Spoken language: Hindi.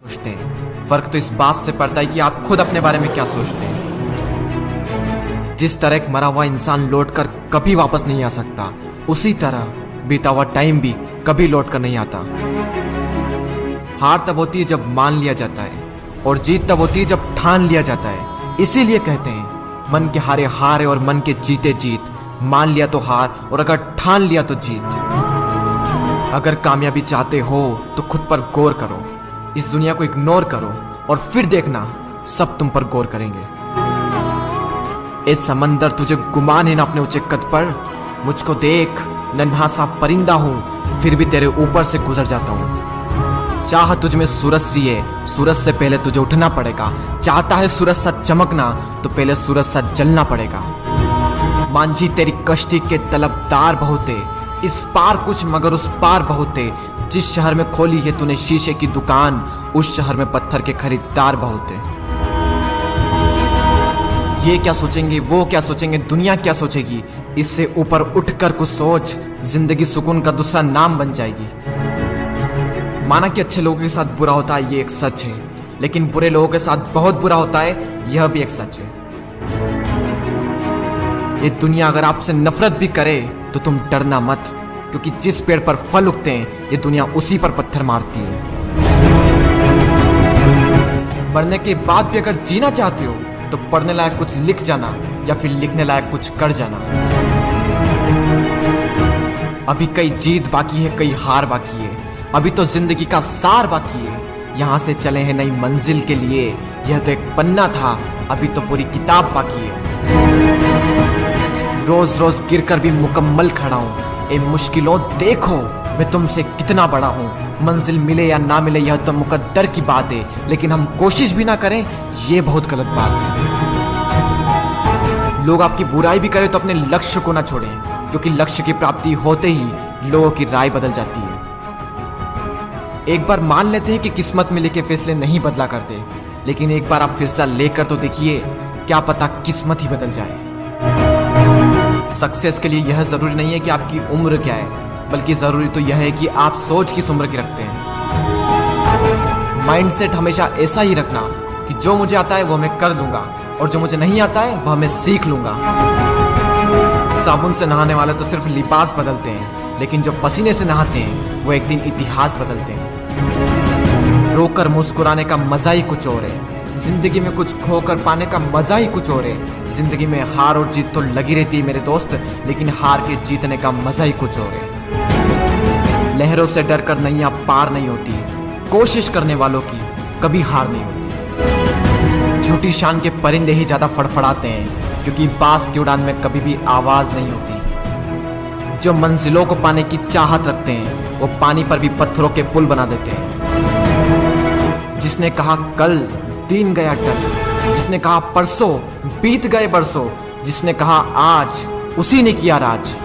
सोचते हैं। फर्क तो इस बात से पड़ता है कि आप खुद अपने बारे में क्या सोचते हैं। जिस तरह एक मरा हुआ इंसान लौटकर कभी वापस नहीं आ सकता, उसी तरह बीता हुआ टाइम भी कभी लौटकर नहीं आता। हार तब होती है जब मान लिया जाता है, और जीत तब होती है जब ठान लिया जाता है। इसीलिए कहते हैं, मन के हारे हार है और मन के जीते जीत। मान लिया तो हार, और अगर ठान लिया तो जीत। अगर कामयाबी चाहते हो तो खुद पर गौर करो, इस दुनिया को इग्नोर करो, और फिर देखना सब तुम पर गौर करेंगे। इस समंदर तुझे गुमान है ना अपने ऊंचे कद पर। मुझको देख, नन्हा सा परिंदा हूं, फिर भी तेरे ऊपर से गुजर जाता हूं। चाह तुझ में सूरज सी है, सूरज से पहले तुझे उठना पड़ेगा। चाहता है सूरज सा चमकना, तो पहले सूरज सा जलना पड़ेगा। मांझी तेरी कश्ती के तलबदार बहुते, इस पार कुछ मगर उस पार बहुते। जिस शहर में खोली है तूने शीशे की दुकान, उस शहर में पत्थर के खरीदार बहुते। ये क्या सोचेंगे, वो क्या सोचेंगे, दुनिया क्या सोचेगी, इससे ऊपर उठकर कुछ सोच। जिंदगी सुकून का दूसरा नाम बन जाएगी। माना कि अच्छे लोगों के साथ बुरा होता है, ये एक सच है, लेकिन बुरे लोगों के साथ बहुत बुरा होता है, यह भी एक सच है। ये दुनिया अगर आपसे नफरत भी करे तो तुम डरना मत, क्योंकि जिस पेड़ पर फल उगते हैं ये दुनिया उसी पर पत्थर मारती है। मरने के बाद भी अगर जीना चाहते हो तो पढ़ने लायक कुछ लिख जाना, या फिर लिखने लायक कुछ कर जाना। अभी कई जीत बाकी है, कई हार बाकी है। अभी तो जिंदगी का सार बाकी है। यहाँ से चले हैं नई मंजिल के लिए। यह तो एक पन्ना था, अभी तो पूरी किताब बाकी है। रोज रोज गिरकर भी मुकम्मल खड़ा हूँ। ए मुश्किलों देखो, मैं तुमसे कितना बड़ा हूँ। मंजिल मिले या ना मिले यह तो मुकद्दर की बात है, लेकिन हम कोशिश भी ना करें ये बहुत गलत बात है। लोग आपकी बुराई भी करें तो अपने लक्ष्य को ना छोड़ें, क्योंकि लक्ष्य की प्राप्ति होते ही लोगों की राय बदल जाती है। एक बार मान लेते हैं कि किस्मत में लिखे फैसले नहीं बदला करते, लेकिन एक बार आप फैसला लेकर तो देखिए, क्या पता किस्मत ही बदल जाए। सक्सेस के लिए यह जरूरी नहीं है कि आपकी उम्र क्या है, बल्कि जरूरी तो यह है कि आप सोच किस उम्र की रखते हैं। माइंडसेट हमेशा ऐसा ही रखना कि जो मुझे आता है वो मैं कर लूंगा, और जो मुझे नहीं आता है वह मैं सीख लूंगा। साबुन से नहाने वाले तो सिर्फ लिबास बदलते हैं, लेकिन जो पसीने से नहाते हैं वो एक दिन इतिहास बदलते हैं। रोकर मुस्कुराने का मजा ही कुछ और है। जिंदगी में कुछ खोकर पाने का मजा ही कुछ और है। जिंदगी में हार और जीत तो लगी रहती है मेरे दोस्त, लेकिन हार के जीतने का मजा ही कुछ और है। लहरों से डरकर नैया पार नहीं होती, कोशिश करने वालों की कभी हार नहीं होती। झूठी शान के परिंदे ही ज्यादा फड़फड़ाते हैं, क्योंकि बाज की उड़ान में कभी भी आवाज नहीं होती। जो मंजिलों को पाने की चाहत रखते हैं वो पानी पर भी पत्थरों के पुल बना देते हैं। जिसने कहा कल, दिन गया टल। जिसने कहा परसों, बीत गए बरसों। जिसने कहा आज, उसी ने किया राज।